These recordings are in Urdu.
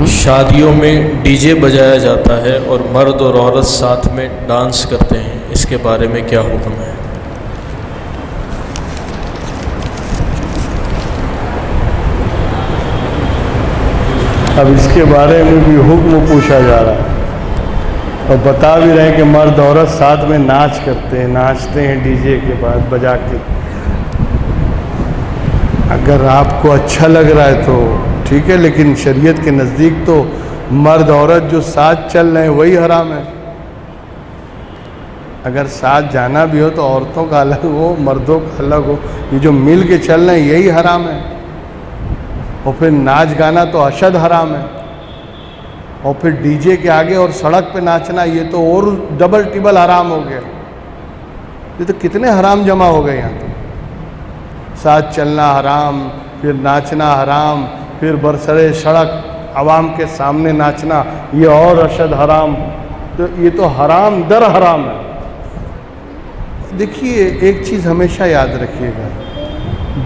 شادیوں میں ڈی جے بجایا جاتا ہے اور مرد اور عورت ساتھ میں ڈانس کرتے ہیں، اس کے بارے میں کیا حکم ہے؟ اب اس کے بارے میں بھی حکم پوچھا جا رہا ہے اور بتا بھی رہے ہیں کہ مرد عورت ساتھ میں ناچتے ہیں ڈی جے کے بعد بجا کے۔ اگر آپ کو اچھا لگ رہا ہے تو ٹھیک ہے، لیکن شریعت کے نزدیک تو مرد عورت جو ساتھ چل رہے ہیں وہی حرام ہے۔ اگر ساتھ جانا بھی ہو تو عورتوں کا الگ ہو، مردوں کا الگ ہو، یہ جو مل کے چل رہے ہیں یہی حرام ہے۔ اور پھر ناچ گانا تو اشد حرام ہے، اور پھر ڈی جے کے آگے اور سڑک پہ ناچنا یہ تو اور ڈبل ٹیبل حرام ہو گیا۔ یہ تو کتنے حرام جمع ہو گئے یہاں تو۔ ساتھ چلنا حرام، پھر ناچنا حرام، پھر برسرے سڑک عوام کے سامنے ناچنا یہ اور اشد حرام۔ تو یہ تو حرام در حرام ہے۔ دیکھیے ایک چیز ہمیشہ یاد رکھیے گا،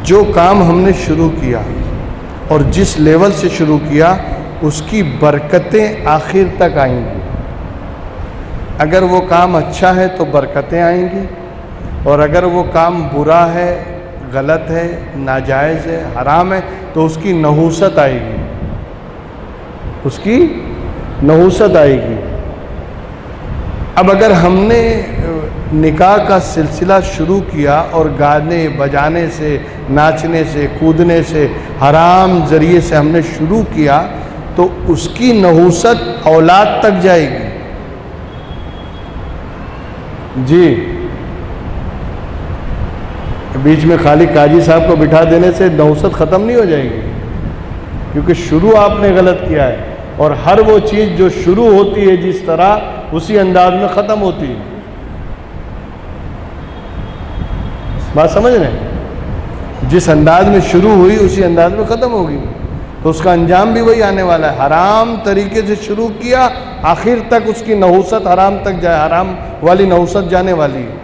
جو کام ہم نے شروع کیا اور جس لیول سے شروع کیا اس کی برکتیں آخر تک آئیں گی۔ اگر وہ کام اچھا ہے تو برکتیں آئیں گی، اور اگر وہ کام برا ہے، غلط ہے، ناجائز ہے، حرام ہے تو اس کی نحوست آئے گی، اس کی نحوست آئے گی۔ اب اگر ہم نے نکاح کا سلسلہ شروع کیا اور گانے بجانے سے، ناچنے سے، کودنے سے، حرام ذریعے سے ہم نے شروع کیا تو اس کی نحوست اولاد تک جائے گی۔ جی بیچ میں خالی قاضی صاحب کو بٹھا دینے سے نحوست ختم نہیں ہو جائے گی، کیونکہ شروع آپ نے غلط کیا ہے، اور ہر وہ چیز جو شروع ہوتی ہے جس طرح اسی انداز میں ختم ہوتی ہے۔ بات سمجھ رہے ہیں؟ جس انداز میں شروع ہوئی اسی انداز میں ختم ہوگی، تو اس کا انجام بھی وہی آنے والا ہے۔ حرام طریقے سے شروع کیا، آخر تک اس کی نحوست حرام تک جائے، حرام والی نحوست جانے والی ہے۔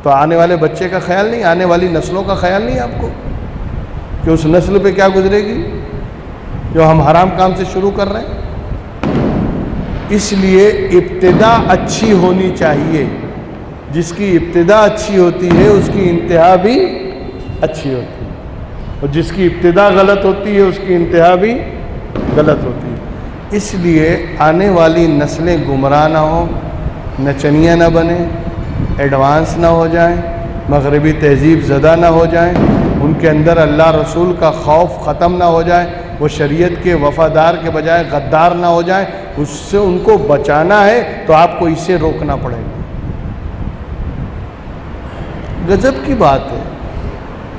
تو آنے والے بچے کا خیال نہیں، آنے والی نسلوں کا خیال نہیں آپ کو کہ اس نسل پہ کیا گزرے گی جو ہم حرام کام سے شروع کر رہے ہیں۔ اس لیے ابتدا اچھی ہونی چاہیے، جس کی ابتدا اچھی ہوتی ہے اس کی انتہا بھی اچھی ہوتی ہے، اور جس کی ابتدا غلط ہوتی ہے اس کی انتہا بھی غلط ہوتی ہے۔ اس لیے آنے والی نسلیں گمراہ نہ ہوں، نچنیاں نہ بنیں، ایڈوانس نہ ہو جائیں، مغربی تہذیب زدہ نہ ہو جائیں، ان کے اندر اللہ رسول کا خوف ختم نہ ہو جائے، وہ شریعت کے وفادار کے بجائے غدار نہ ہو جائیں۔ اس سے ان کو بچانا ہے تو آپ کو اسے روکنا پڑے گا۔ غضب کی بات ہے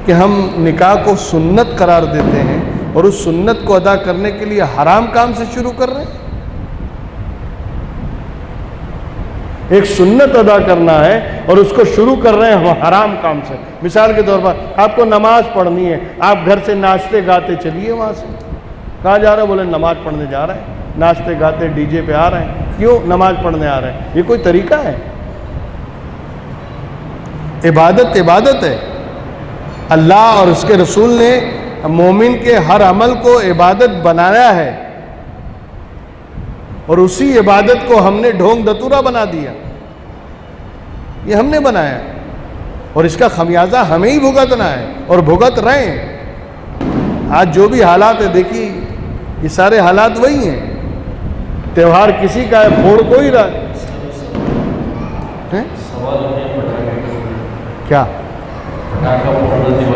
کہ ہم نکاح کو سنت قرار دیتے ہیں اور اس سنت کو ادا کرنے کے لیے حرام کام سے شروع کر رہے ہیں۔ ایک سنت ادا کرنا ہے اور اس کو شروع کر رہے ہیں ہم حرام کام سے۔ مثال کے طور پر آپ کو نماز پڑھنی ہے، آپ گھر سے ناچتے گاتے چلیے، وہاں سے کہاں جا رہے ہیں؟ بولے نماز پڑھنے جا رہے ہیں، ناچتے گاتے ڈی جے پہ آ رہے ہیں۔ کیوں نماز پڑھنے آ رہے ہیں؟ یہ کوئی طریقہ ہے؟ عبادت عبادت ہے۔ اللہ اور اس کے رسول نے مومن کے ہر عمل کو عبادت بنایا ہے، اور اسی عبادت کو ہم نے ڈھونگ دتورا بنا دیا۔ یہ ہم نے بنایا، اور اس کا خمیازہ ہمیں ہی بھگتنا ہے اور بھگت رہے ہیں۔ آج جو بھی حالات ہے دیکھیے، یہ سارے حالات وہی ہیں۔ تہوار کسی کا ہے، پھوڑ کوئی رہا ہے۔ کیا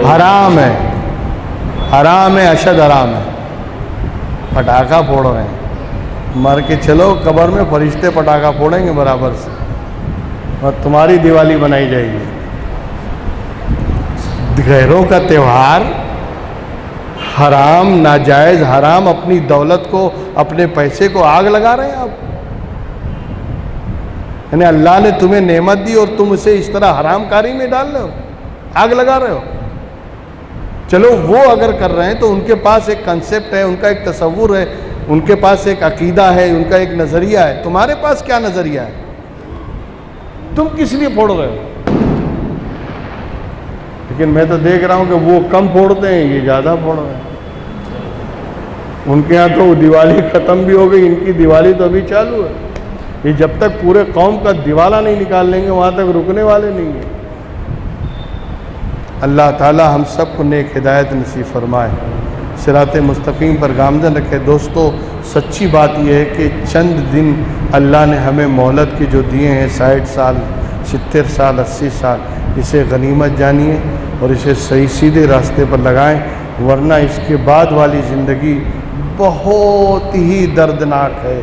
حرام ہے؟ حرام ہے، اشد حرام ہے۔ پٹاخہ پھوڑ رہے ہیں، مر کے چلو قبر میں فرشتے پٹاخہ پھوڑیں گے برابر سے، اور تمہاری دیوالی بنائی جائے گی۔ غیروں کا تہوار حرام، ناجائز، حرام، اپنی دولت کو، اپنے پیسے کو آگ لگا رہے ہیں آپ۔ یعنی اللہ نے تمہیں نعمت دی اور تم اسے اس طرح حرام کاری میں ڈال رہے ہو، آگ لگا رہے ہو۔ چلو وہ اگر کر رہے ہیں تو ان کے پاس ایک کنسپٹ ہے، ان کا ایک تصور ہے، ان کے پاس ایک عقیدہ ہے، ان کا ایک نظریہ ہے۔ تمہارے پاس کیا نظریہ ہے؟ تم کس لیے پھوڑ رہے ہو؟ لیکن میں تو دیکھ رہا ہوں کہ وہ کم پھوڑتے ہیں، یہ زیادہ پھوڑ رہے ہیں۔ ان کے ہاں تو وہ دیوالی ختم بھی ہو گئی، ان کی دیوالی تو ابھی چالو ہے. یہ جب تک پورے قوم کا دیوالہ نہیں نکال لیں گے وہاں تک رکنے والے نہیں ہیں. اللہ تعالی ہم سب کو نیک ہدایت نصیب فرمائے، صراط مستقیم پر گامزن رکھے. دوستو سچی بات یہ ہے کہ چند دن اللہ نے ہمیں مہلت کے جو دیے ہیں 60 سال 70 سال 80 سال، اسے غنیمت جانیے اور اسے صحیح سیدھے راستے پر لگائیں، ورنہ اس کے بعد والی زندگی بہت ہی دردناک ہے.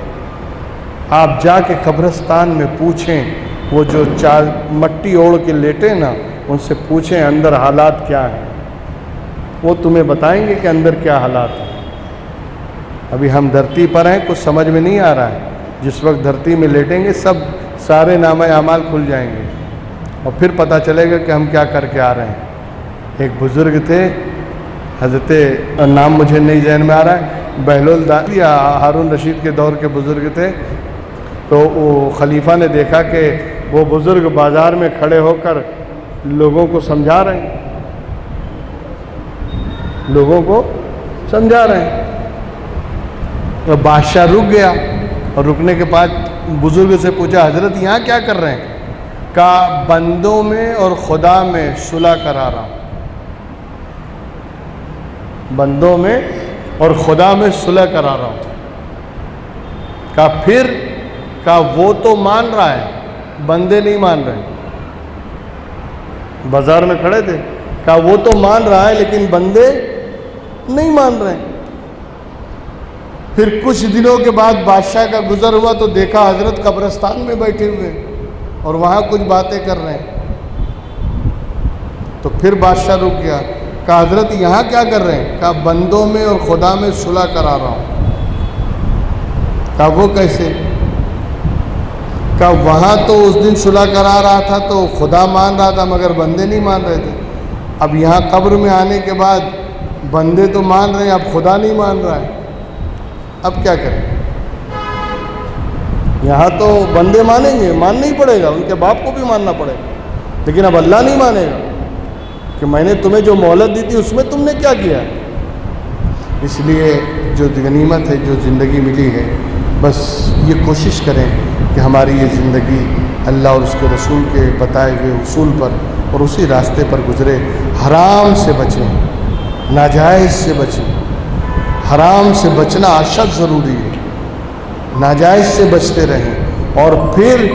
آپ جا کے قبرستان میں پوچھیں، وہ جو مٹی اوڑھ کے لیٹے نا، ان سے پوچھیں اندر حالات کیا ہیں، وہ تمہیں بتائیں گے کہ اندر کیا حالات ہیں. ابھی ہم دھرتی پر ہیں، کچھ سمجھ میں نہیں آ رہا ہے. جس وقت دھرتی میں لیٹیں گے سارے نامہ اعمال کھل جائیں گے اور پھر پتہ چلے گا کہ ہم کیا کر کے آ رہے ہیں. ایک بزرگ تھے، حضرت نام مجھے نہیں ذہن میں آ رہا ہے، بہلول دانی یا ہارون رشید کے دور کے بزرگ تھے. تو وہ خلیفہ نے دیکھا کہ وہ بزرگ بازار میں کھڑے ہو کر لوگوں کو سمجھا رہے ہیں، تو بادشاہ رک گیا اور رکنے کے بعد بزرگ سے پوچھا، حضرت یہاں کیا کر رہے ہیں؟ کہا بندوں میں اور خدا میں صلح کرا رہا ہوں. بندوں میں اور خدا میں صلح کرا رہا ہوں. کہا پھر؟ کہا وہ تو مان رہا ہے، بندے نہیں مان رہے. بازار میں کھڑے تھے، کہا وہ تو مان رہا ہے لیکن بندے نہیں مان رہے. پھر کچھ دنوں کے بعد بادشاہ کا گزر ہوا تو دیکھا حضرت قبرستان میں بیٹھے ہوئے اور وہاں کچھ باتیں کر رہے ہیں. تو پھر بادشاہ رک گیا، کہا حضرت یہاں کیا کر رہے ہیں؟ کہا بندوں میں اور خدا میں صلح کرا رہا ہوں. کہا وہ کیسے؟ کہا وہاں تو اس دن صلح کرا رہا تھا تو خدا مان رہا تھا مگر بندے نہیں مان رہے تھے. اب یہاں قبر میں آنے کے بعد بندے تو مان رہے ہیں، اب خدا نہیں مان رہا ہے. اب کیا کریں؟ یہاں تو بندے مانیں گے، ماننا ہی پڑے گا، ان کے باپ کو بھی ماننا پڑے گا، لیکن اب اللہ نہیں مانے گا کہ میں نے تمہیں جو مہلت دی تھی اس میں تم نے کیا کیا. اس لیے جو غنیمت ہے، جو زندگی ملی ہے، بس یہ کوشش کریں کہ ہماری یہ زندگی اللہ اور اس کے رسول کے بتائے ہوئے اصول پر اور اسی راستے پر گزرے. حرام سے بچیں، ناجائز سے بچیں. حرام سے بچنا اشد ضروری ہے. ناجائز سے بچتے رہیں، اور پھر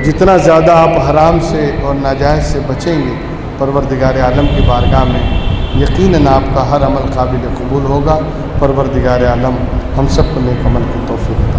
جتنا زیادہ آپ حرام سے اور ناجائز سے بچیں گے، پروردگار عالم کی بارگاہ میں یقیناً آپ کا ہر عمل قابل قبول ہوگا. پروردگار عالم ہم سب کو نیک عمل کی توفیق